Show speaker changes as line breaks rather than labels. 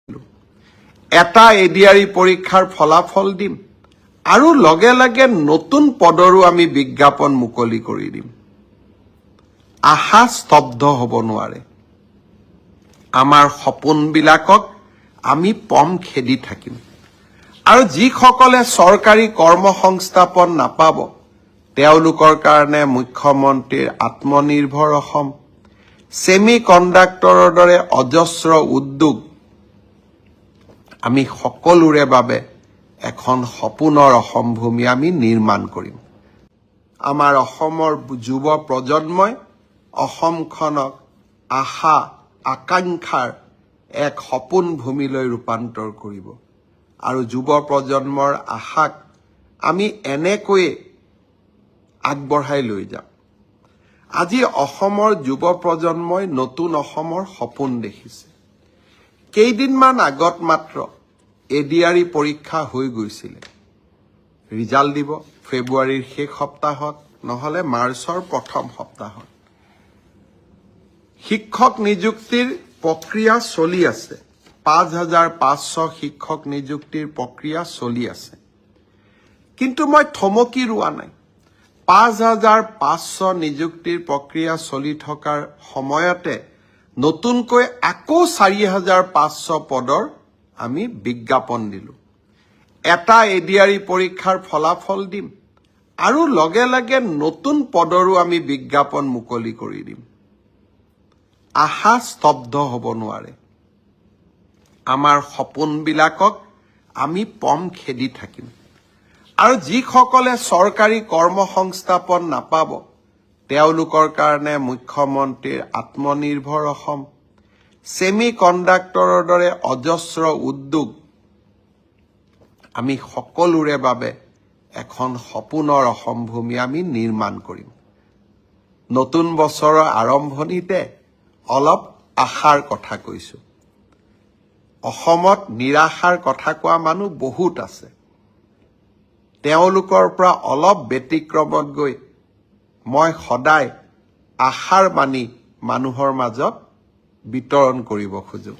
এটা এডিআৰই পৰীক্ষাৰ ফলাফল দিম আৰু লগে লগে নতুন পদৰো আমি বিজ্ঞাপন মুকলি কৰি দিম। আশা স্তব্ধ হ'ব নোৱাৰে। আমাৰ সপোনবিলাকক আমি পম খেদি থাকিম আৰু যিসকলে চৰকাৰী কৰ্মসংস্থাপন নাপাব তেওঁলোকৰ কাৰণে মুখ্যমন্ত্ৰীৰ আত্মনিৰ্ভৰ অসম, ছেমি কণ্ডাক্টৰৰ দৰে অজস্ৰ উদ্যোগ আমি সকলোৰে বাবে এখন সপোনৰ অসম ভূমি আমি নিৰ্মাণ কৰিম। আমাৰ অসমৰ যুৱ প্ৰজন্মই অসমখনক আশা আকাংক্ষাৰ এক সপোন ভূমিলৈ ৰূপান্তৰ কৰিব আৰু যুৱ প্ৰজন্মৰ আশাক আমি এনেকৈয়ে আগবঢ়াই লৈ যাম। আজি অসমৰ যুৱ প্ৰজন্মই নতুন অসমৰ সপোন দেখিছে। কেইদিনমান আগত মাত্ৰ এডিআৰই পৰীক্ষা হৈ গৈছিলে। ৰিজাল্ট দিব ফেব্ৰুৱাৰীৰ শেষ সপ্তাহত নহলে মাৰ্চৰ প্ৰথম সপ্তাহত। শিক্ষক নিযুক্তিৰ প্ৰক্ৰিয়া চলি আছে। ৫,৫০০ শিক্ষক নিযুক্তিৰ প্ৰক্ৰিয়া চলি আছে। কিন্তু মই থমকি ৰোৱা নাই। ৫,৫০০ নিযুক্তিৰ প্ৰক্ৰিয়া চলি থকাৰ সময়তে নতুনকৈ আকৌ ৪,৫০০ পদৰ আমি বিজ্ঞাপন দিলোঁ। এটা এডিআৰই পৰীক্ষাৰ ফলাফল দিম আৰু লগে লগে নতুন পদৰো আমি বিজ্ঞাপন মুকলি কৰি দিম। আশা স্তব্ধ হ'ব নোৱাৰে। আমাৰ সপোনবিলাকক আমি পম খেদি থাকিম আৰু যিসকলে চৰকাৰী কৰ্মসংস্থাপন নাপাব তেওঁলোকৰ কাৰণে মুখ্যমন্ত্ৰীৰ আত্মনিৰ্ভৰ অসম, ছেমি কণ্ডাক্টৰৰ দৰে অজস্ৰ উদ্যোগ আমি সকলোৰে বাবে এখন সপোনৰ অসম ভূমি আমি নিৰ্মাণ কৰিম। নতুন বছৰৰ আৰম্ভণিতে অলপ আশাৰ কথা কৈছো। অসমত নিৰাশাৰ কথা কোৱা মানুহ বহুত আছে। তেওঁলোকৰ পৰা অলপ ব্যতিক্ৰমত গৈ মই সদায় আশাৰ বাণী মানুহৰ মাজত বিতৰণ কৰিব খোজো।